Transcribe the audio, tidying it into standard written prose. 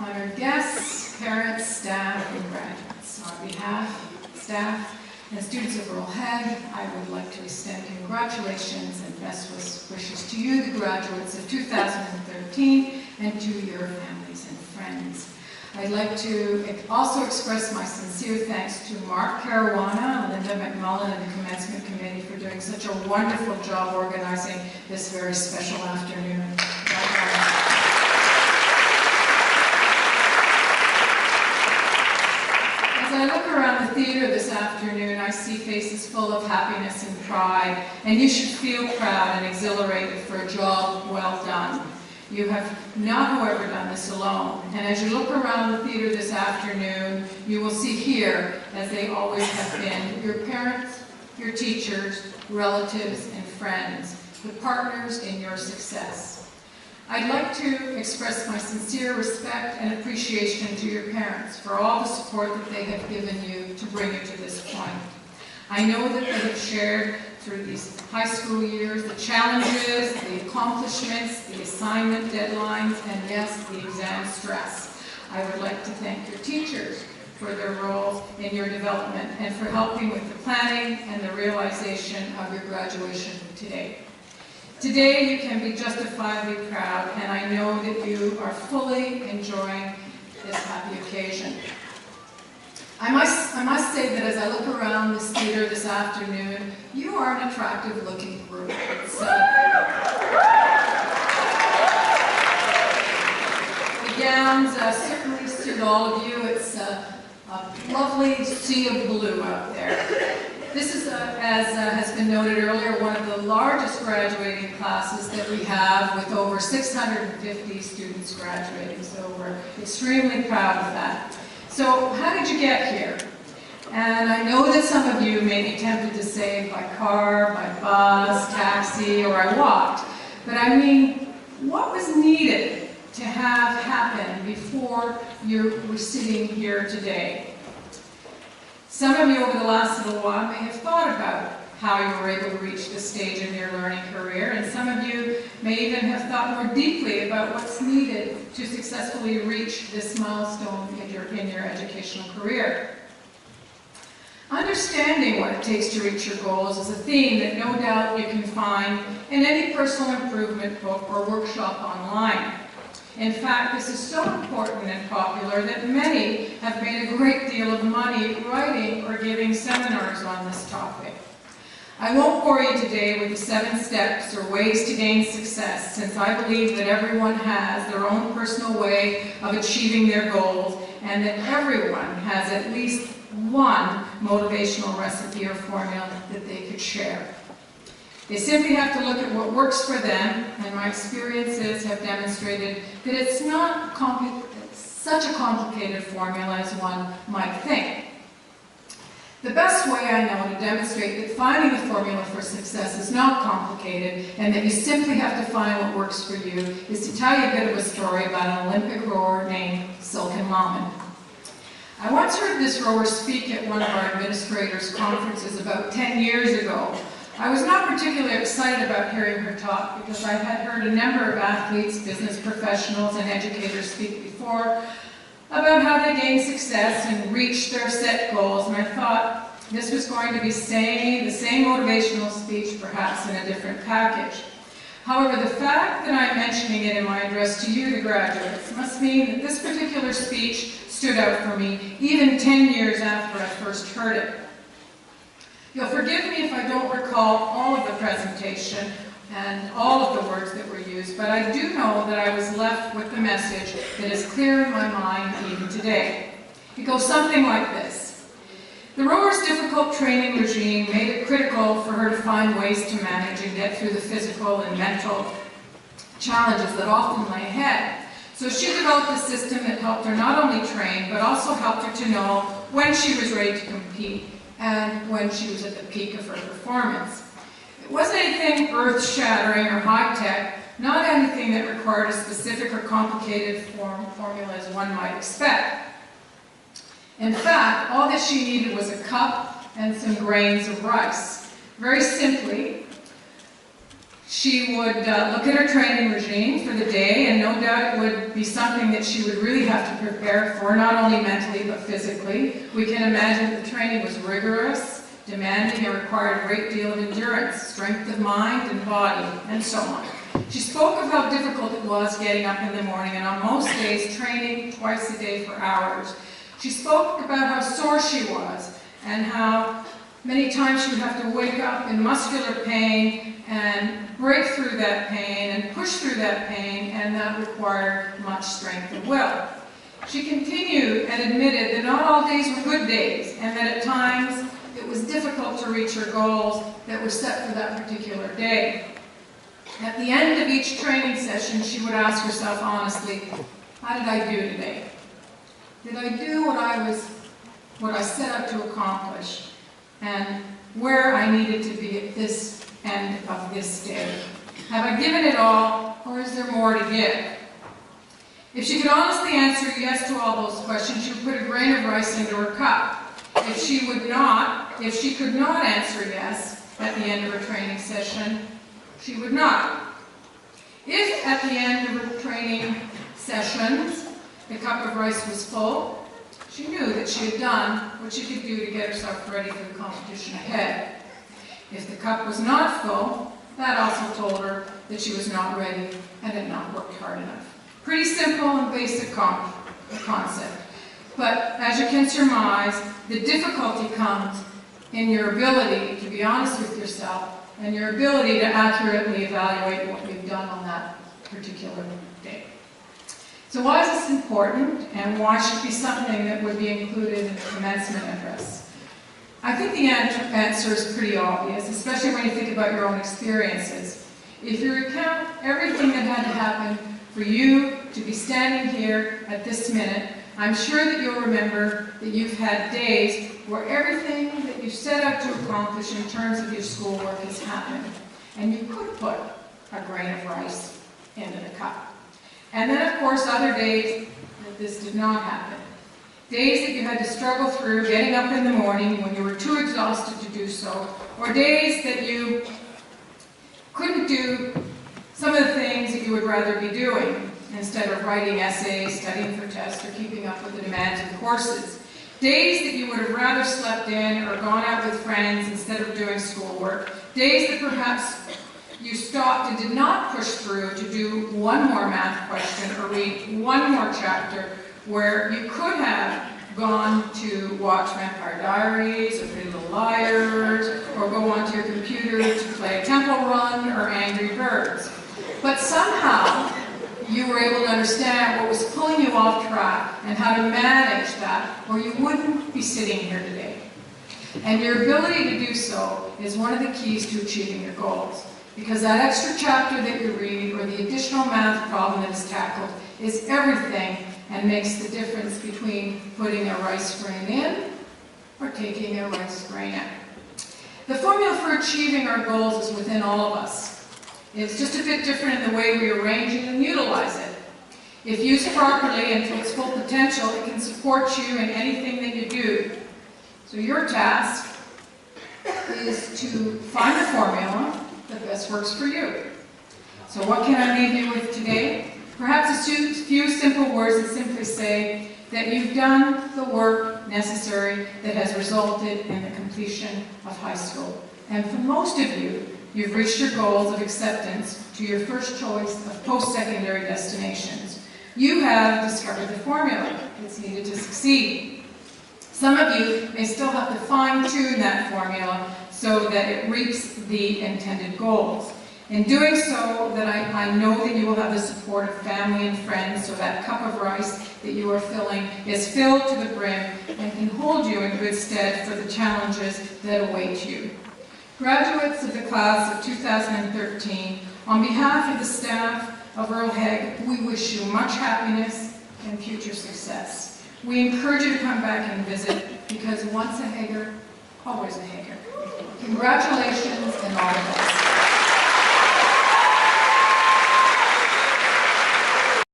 honored guests, parents, staff, and graduates. On behalf of staff and students of Earl Head, I would like to extend congratulations and best wishes to you, the graduates of 2013, and to your families and friends. I'd like to also express my sincere thanks to Mark Caruana, Linda McMullen, and the Commencement Committee for doing such a wonderful job organizing this very special afternoon. As I look around the theater this afternoon, I see faces full of happiness and pride, and you should feel proud and exhilarated for a job well done. You have not, however, done this alone, and as you look around the theater this afternoon, you will see here, as they always have been, your parents, your teachers, relatives, and friends, the partners in your success. I'd like to express my sincere respect and appreciation to your parents for all the support that they have given you to bring you to this point. I know that they have shared through these high school years the challenges, the accomplishments, the assignment deadlines, and yes, the exam stress. I would like to thank your teachers for their role in your development and for helping with the planning and the realization of your graduation today. Today, you can be justifiably proud, and I know that you are fully enjoying this happy occasion. I must say that as I look around this theater this afternoon, you are an attractive-looking group. The gowns certainly suit all of you. It's a lovely sea of blue out there. This is, as has been noted earlier, one of the largest graduating classes that we have, with over 650 students graduating, so we're extremely proud of that. So how did you get here? And I know that some of you may be tempted to say by car, by bus, taxi, or I walked, but I mean, what was needed to have happen before you were sitting here today? Some of you over the last little while may have thought about how you were able to reach this stage in your learning career, and some of you may even have thought more deeply about what's needed to successfully reach this milestone in your educational career. Understanding what it takes to reach your goals is a theme that no doubt you can find in any personal improvement book or workshop online. In fact, this is so important and popular that many have made a great deal of money writing or giving seminars on this topic. I won't bore you today with the 7 steps or ways to gain success, since I believe that everyone has their own personal way of achieving their goals, and that everyone has at least one motivational recipe or formula that they could share. They simply have to look at what works for them, and my experiences have demonstrated that it's not such a complicated formula as one might think. The best way I know to demonstrate that finding the formula for success is not complicated and that you simply have to find what works for you is to tell you a bit of a story about an Olympic rower named Silken Laumann. I once heard this rower speak at one of our administrators' conferences about 10 years ago. I was not particularly excited about hearing her talk because I had heard a number of athletes, business professionals, and educators speak before about how they gain success and reach their set goals, and I thought this was going to be the same motivational speech, perhaps in a different package. However, the fact that I'm mentioning it in my address to you, the graduates, must mean that this particular speech stood out for me even 10 years after I first heard it. You'll forgive me if I don't recall all of the presentation and all of the words that were used, but I do know that I was left with the message that is clear in my mind even today. It goes something like this. The rower's difficult training regime made it critical for her to find ways to manage and get through the physical and mental challenges that often lay ahead. So she developed a system that helped her not only train, but also helped her to know when she was ready to compete and when she was at the peak of her performance. It wasn't anything earth-shattering or high-tech, not anything that required a specific or complicated formula as one might expect. In fact, all that she needed was a cup and some grains of rice. Very simply, She would look at her training regime for the day, and no doubt it would be something that she would really have to prepare for, not only mentally but physically. We can imagine that the training was rigorous, demanding, and required a great deal of endurance, strength of mind and body, and so on. She spoke of how difficult it was getting up in the morning, and on most days training twice a day for hours. She spoke about how sore she was, and how many times she would have to wake up in muscular pain and break through that pain and push through that pain, and that required much strength of will. She continued and admitted that not all days were good days, and that at times it was difficult to reach her goals that were set for that particular day. At the end of each training session, she would ask herself honestly, how did I do today? Did I do what I set out to accomplish, and where I needed to be at this end of this day? Have I given it all, or is there more to give? If she could honestly answer yes to all those questions, she would put a grain of rice into her cup. If she could not answer yes at the end of her training session, she would not. If at the end of her training sessions the cup of rice was full, she knew that she had done what she could do to get herself ready for the competition ahead. If the cup was not full, that also told her that she was not ready and had not worked hard enough. Pretty simple and basic concept. But as you can surmise, the difficulty comes in your ability to be honest with yourself and your ability to accurately evaluate what you've done on that particular day. So why is this important, and why should it be something that would be included in the commencement address? I think the answer is pretty obvious, especially when you think about your own experiences. If you recount everything that had to happen for you to be standing here at this minute, I'm sure that you'll remember that you've had days where everything that you set out to accomplish in terms of your schoolwork has happened. And you could put a grain of rice into the cup. And then, of course, other days that this did not happen. Days that you had to struggle through getting up in the morning when you were too exhausted to do so, or days that you couldn't do some of the things that you would rather be doing instead of writing essays, studying for tests, or keeping up with the demands of courses. Days that you would have rather slept in or gone out with friends instead of doing schoolwork. Days that perhaps you stopped and did not push through to do one more math question or read one more chapter, where you could have gone to watch Vampire Diaries or Pretty Little Liars, or go onto your computer to play Temple Run or Angry Birds. But somehow you were able to understand what was pulling you off track and how to manage that, or you wouldn't be sitting here today. And your ability to do so is one of the keys to achieving your goals. Because that extra chapter that you read, or the additional math problem that is tackled, is everything and makes the difference between putting a rice grain in or taking a rice grain out. The formula for achieving our goals is within all of us. It's just a bit different in the way we arrange it and utilize it. If used properly and to its full potential, it can support you in anything that you do. So your task is to find the formula that best works for you. So what can I leave you with today? Perhaps a few simple words that simply say that you've done the work necessary that has resulted in the completion of high school. And for most of you, you've reached your goals of acceptance to your first choice of post-secondary destinations. You have discovered the formula that's needed to succeed. Some of you may still have to fine-tune that formula so that it reaps the intended goals. In doing so, that I know that you will have the support of family and friends, so that cup of rice that you are filling is filled to the brim and can hold you in good stead for the challenges that await you. Graduates of the class of 2013, on behalf of the staff of Earl Haig, we wish you much happiness and future success. We encourage you to come back and visit, because once a Hager, always a Hager. Congratulations and all the best.